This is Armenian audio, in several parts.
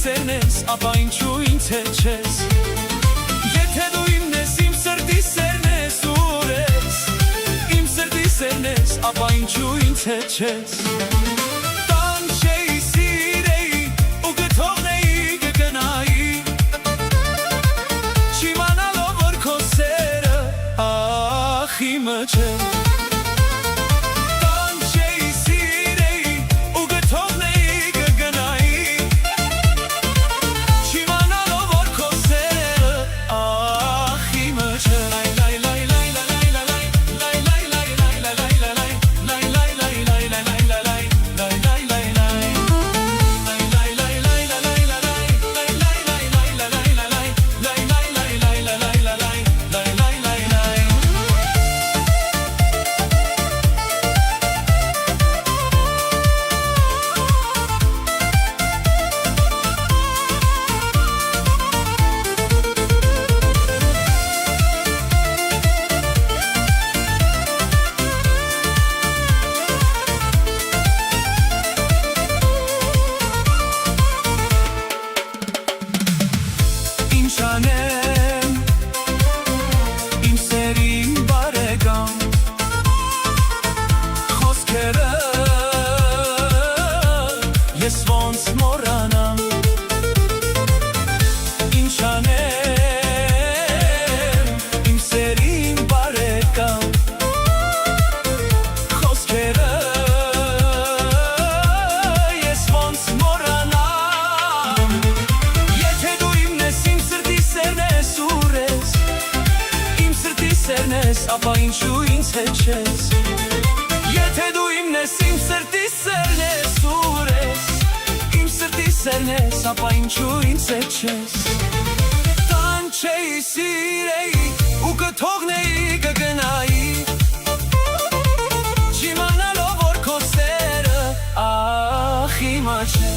սերն ես, ապա ինչու ինձ հետ չես։ Եթե դու իմն ես, իմ սրտի սերն ես, ուր ես։ Իմ սրտի սերն ես, ապա ինչու ինձ հետ չես։ Տան չէի, սիրեի, ու կթողնեի, կգնայի, չիմանալով որ քո սերը ախ իմը չէ։ Իմ սերին բարեկամ, խոսքերը ես ոնց մոռանամ, ինչ անեմ, իմ սերին բարեկամ, խոսքերը ես ոնց մոռանամ։ Եթե դու իմն ես, իմ սրտի սերն ես, ուր ես։ Իմ սրտի սերն ես, ապա ինչու ինձ հետ չես։ Եթե դու իմն ես, իմ սրտի սերն ես, ուր ես։ Իմ սրտի սերն ես, ապա ինչու ինձ հետ չես։ Տան չէի, սիրեի, ու կթողնեի, կգնայի, չիմանալով որ քո սերը ախ իմը չէ։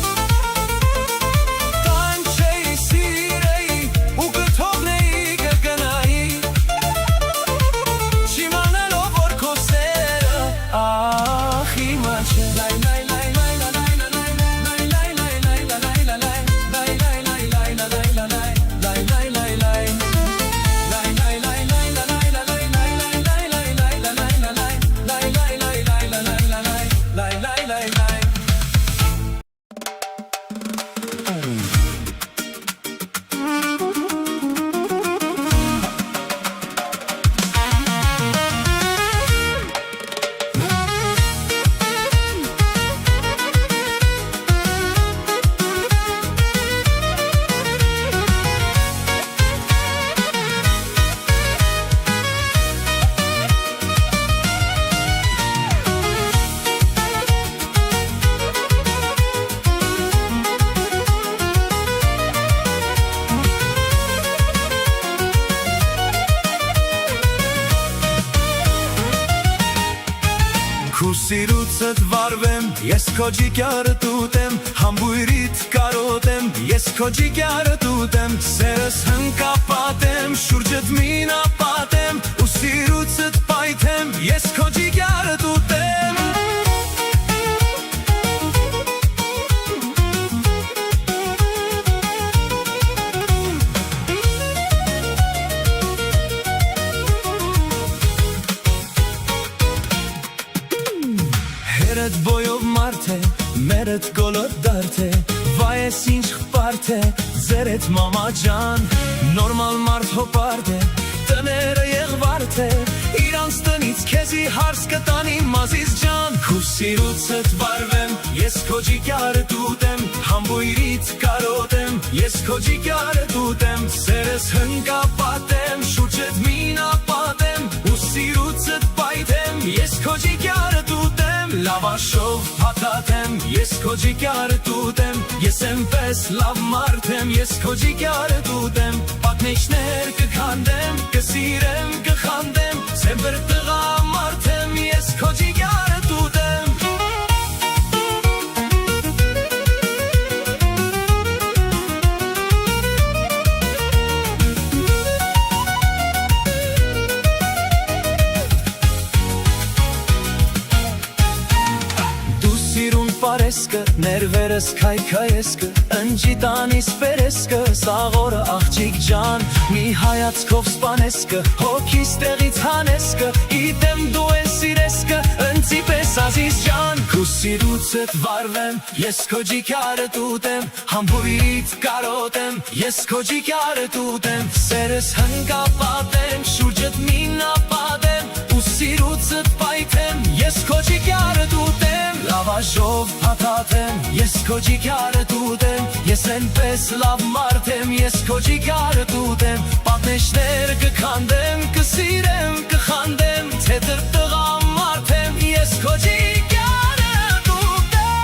Քու սիրուցդ վարվեմ, ես քո ջիկյարը տուտեմ, համբույրիդ կարոտեմ, ես քո ջիկյարը տուտեմ, սերս հնկապատեմ, շուրջդ մինապատեմ, ու սիրուցդ պայթեմ, ես քո ջիկյարը տուտեմ։ Հերդ բոյով մարդ է, մերդ գոլոտ դարդ է, վայ ես ինչ խպարդ է, ձերետ մամա ջան, նորմալ մարդ հոպարդ է, տները եղվարդ է, իրանց տնից քեզի հարս կտանի մազից ջան։ Քու սիրուցդ վարվեմ, ես քո ջիկյարը տուտեմ, համբույրիդ կարոտեմ, ես քո ջիկյարը տուտեմ, սերս հնկապատեմ, շուրջդ մինապատեմ, ու սիրուցդ պայթեմ, ես քո ջիկյարը տուտեմ, լավաշով փաթաթեմ, ես քո ջիկյարը տուտեմ, ես էնպես լավ մարդ եմ, ես քո ջիկյարը տուտեմ, պատնեշներ կքանդեմ, կսիրեմ, կխանդեմ, սեմպր տղա մարդ եմ, ես քո ջիկյարը տուտեմ։ Pareskë nervere Սերս քայքայեսկը, ընջի տանիս պերեսկը, սաղորը աղջիկ ջան, մի հայացքով սպանեսկը, հոգիս տեղից հանեսկը, իտեմ դու ես սիրեսկը, ընցի պես ազիզ ջան, քու սիրուցդ վարվեմ, ես քո ջիքարը տուտեմ, համբույրիդ կարոտեմ, ես քո ջիքարը տուտեմ, սերս հնգապատեմ, շուրջդ մինապատեմ, ու սիրուցդ պայթեմ, ես քո ջիքարը տուտեմ, լավաժով փաթաթեմ, ես քո ջիքարը տուտեմ, ես ենպես լավ մարդ եմ, ես քո ջիքարը տուտեմ, պատնեշներ կքանդեմ, կսիրեմ, կխանդեմ, թեթր տղամ մարդ եմ, ես քո ջիքարը տուտեմ։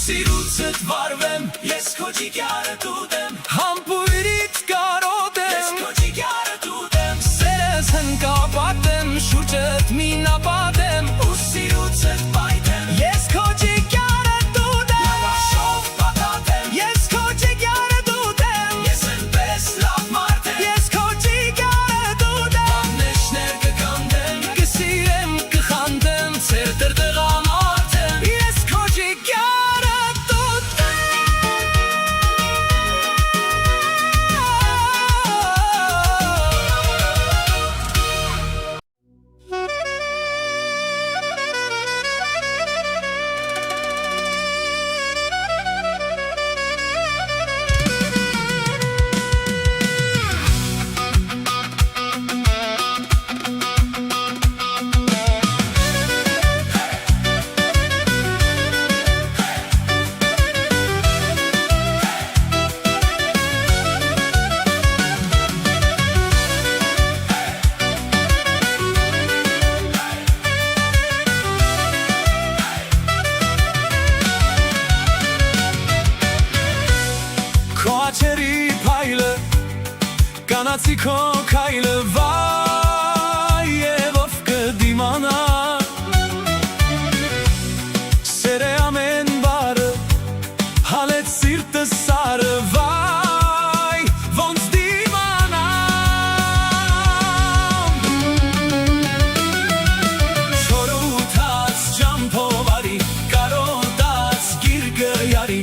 Սիրուցդ վարվեմ, ես քո ջիքարը տուտեմ, համբույրիդ կարոտեմ, ես քո ջիքարը տուտեմ, սերս հնգապատեմ, շուրջդ մինապատեմ, ու սիրուցդ պայթեմ, ես քո ջիքարը տուտեմ, լավաշով պատատեմ, ես քո ջիքարը տուտեմ, ես ենպես լավ մարդ եմ, ես քո ջիքարը տուտեմ, պատնեշներ կքանդեմ, կսիրեմ, կխանդեմ, թեթր տղամ մարդ եմ, ես քո ջիքարը Քոաչերի փայլը, կանացի քո քայլը, վայ, և ով կդիմանա, սեր է ամեն բարը, հալեց սիրտը սարը, վայ, ոնց դիմանամ, չորութած ջամփով արի, կարոտած գիրգը յարի,